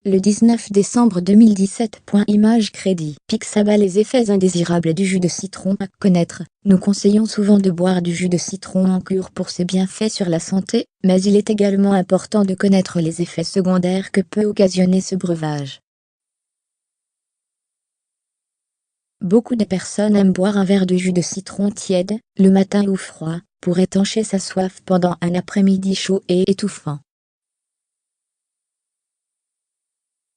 Le 19 décembre 2017. Image crédit. Pixaba. Les effets indésirables du jus de citron à connaître. Nous conseillons souvent de boire du jus de citron en cure pour ses bienfaits sur la santé, mais il est également important de connaître les effets secondaires que peut occasionner ce breuvage. Beaucoup de personnes aiment boire un verre de jus de citron tiède, le matin ou froid, pour étancher sa soif pendant un après-midi chaud et étouffant.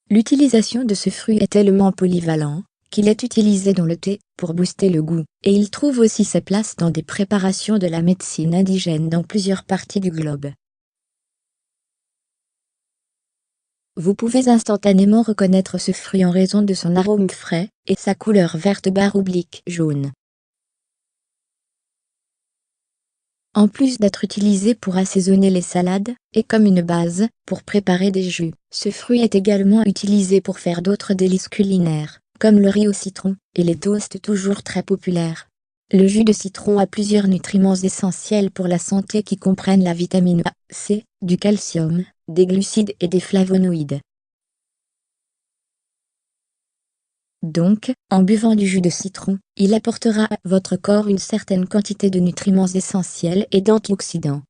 L'utilisation de ce fruit est tellement polyvalent, qu'il est utilisé dans le thé, pour booster le goût, et il trouve aussi sa place dans des préparations de la médecine indigène dans plusieurs parties du globe. Vous pouvez instantanément reconnaître ce fruit en raison de son arôme frais, et sa couleur verte/jaune. En plus d'être utilisé pour assaisonner les salades, et comme une base, pour préparer des jus, ce fruit est également utilisé pour faire d'autres délices culinaires, comme le riz au citron, et les toasts toujours très populaires. Le jus de citron a plusieurs nutriments essentiels pour la santé qui comprennent la vitamine A, C, du calcium, des glucides et des flavonoïdes. Donc, en buvant du jus de citron, il apportera à votre corps une certaine quantité de nutriments essentiels et d'antioxydants.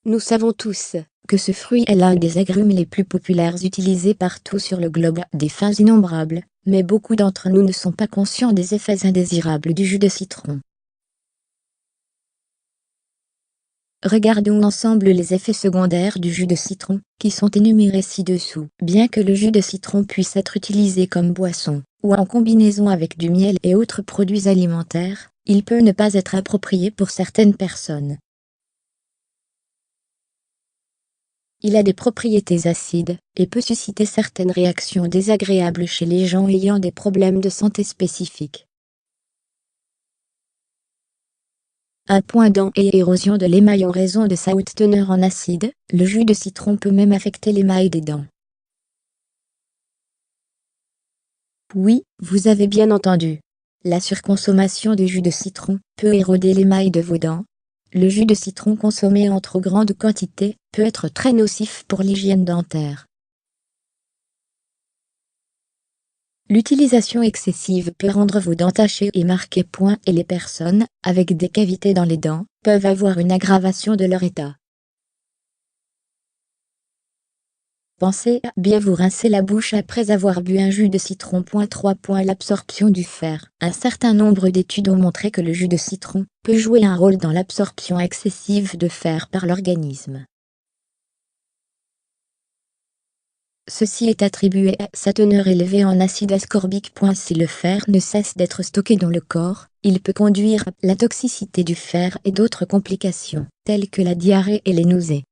Nous savons tous que ce fruit est l'un des agrumes les plus populaires utilisés partout sur le globe à des fins innombrables, mais beaucoup d'entre nous ne sont pas conscients des effets indésirables du jus de citron. Regardons ensemble les effets secondaires du jus de citron, qui sont énumérés ci-dessous. Bien que le jus de citron puisse être utilisé comme boisson, ou en combinaison avec du miel et autres produits alimentaires, il peut ne pas être approprié pour certaines personnes. Il a des propriétés acides, et peut susciter certaines réactions désagréables chez les gens ayant des problèmes de santé spécifiques. Un point dent et érosion de l'émail en raison de sa haute teneur en acide, le jus de citron peut même affecter l'émail des dents. Oui, vous avez bien entendu. La surconsommation de jus de citron peut éroder l'émail de vos dents. Le jus de citron consommé en trop grande quantité peut être très nocif pour l'hygiène dentaire. L'utilisation excessive peut rendre vos dents tachées et marquées. Et les personnes avec des cavités dans les dents peuvent avoir une aggravation de leur état. Pensez à bien vous rincer la bouche après avoir bu un jus de citron. 3. L'absorption du fer. Un certain nombre d'études ont montré que le jus de citron peut jouer un rôle dans l'absorption excessive de fer par l'organisme. Ceci est attribué à sa teneur élevée en acide ascorbique. Si le fer ne cesse d'être stocké dans le corps, il peut conduire à la toxicité du fer et d'autres complications, telles que la diarrhée et les nausées.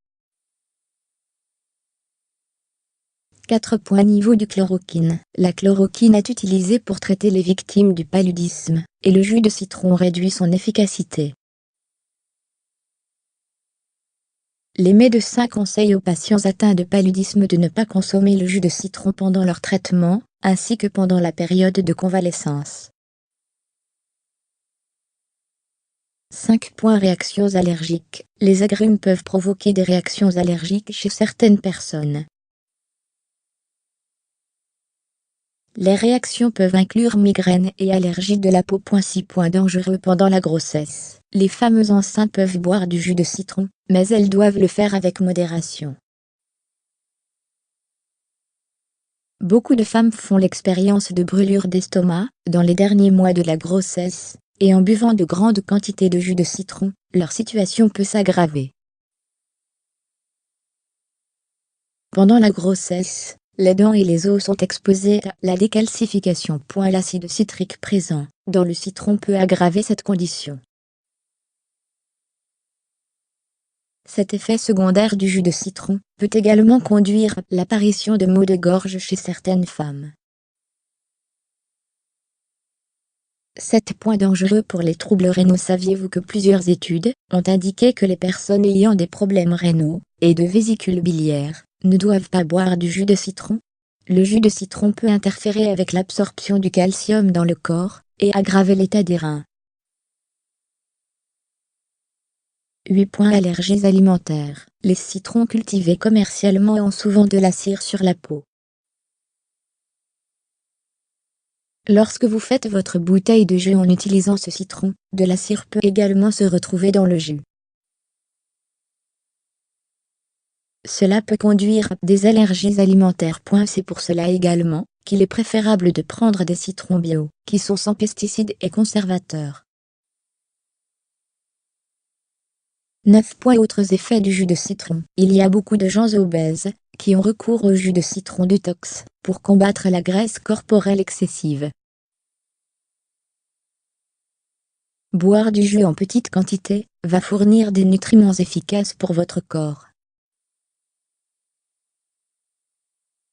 4. Niveau du chloroquine. La chloroquine est utilisée pour traiter les victimes du paludisme, et le jus de citron réduit son efficacité. Les médecins conseillent aux patients atteints de paludisme de ne pas consommer le jus de citron pendant leur traitement, ainsi que pendant la période de convalescence. 5. Réactions allergiques. Les agrumes peuvent provoquer des réactions allergiques chez certaines personnes. Les réactions peuvent inclure migraine et allergie de la peau. 6. Dangereux pendant la grossesse. Les femmes enceintes peuvent boire du jus de citron, mais elles doivent le faire avec modération. Beaucoup de femmes font l'expérience de brûlures d'estomac dans les derniers mois de la grossesse, et en buvant de grandes quantités de jus de citron, leur situation peut s'aggraver. Pendant la grossesse, les dents et les os sont exposés à la décalcification. L'acide citrique présent dans le citron peut aggraver cette condition. Cet effet secondaire du jus de citron peut également conduire à l'apparition de maux de gorge chez certaines femmes. 7. Dangereux pour les troubles rénaux. Saviez-vous que plusieurs études ont indiqué que les personnes ayant des problèmes rénaux et de vésicule biliaire ne doivent pas boire du jus de citron? Le jus de citron peut interférer avec l'absorption du calcium dans le corps et aggraver l'état des reins. 8. Allergies alimentaires. Les citrons cultivés commercialement ont souvent de la cire sur la peau. Lorsque vous faites votre bouteille de jus en utilisant ce citron, de la cire peut également se retrouver dans le jus. Cela peut conduire à des allergies alimentaires. C'est pour cela également qu'il est préférable de prendre des citrons bio, qui sont sans pesticides et conservateurs. 9. Autres effets du jus de citron. Il y a beaucoup de gens obèses qui ont recours au jus de citron détox pour combattre la graisse corporelle excessive. Boire du jus en petite quantité va fournir des nutriments efficaces pour votre corps.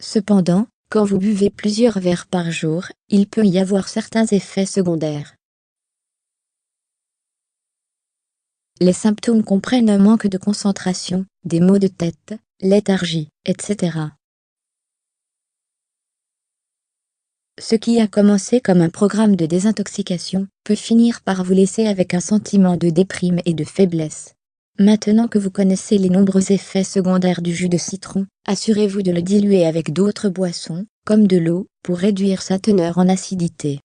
Cependant, quand vous buvez plusieurs verres par jour, il peut y avoir certains effets secondaires. Les symptômes comprennent un manque de concentration, des maux de tête, léthargie, etc. Ce qui a commencé comme un programme de désintoxication peut finir par vous laisser avec un sentiment de déprime et de faiblesse. Maintenant que vous connaissez les nombreux effets secondaires du jus de citron, assurez-vous de le diluer avec d'autres boissons, comme de l'eau, pour réduire sa teneur en acidité.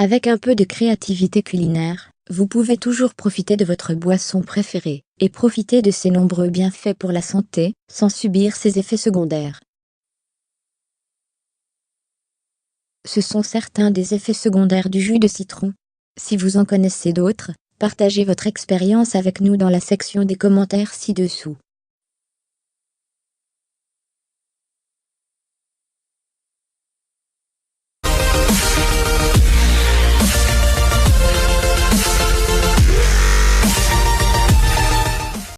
Avec un peu de créativité culinaire, vous pouvez toujours profiter de votre boisson préférée, et profiter de ses nombreux bienfaits pour la santé, sans subir ses effets secondaires. Ce sont certains des effets secondaires du jus de citron. Si vous en connaissez d'autres, partagez votre expérience avec nous dans la section des commentaires ci-dessous.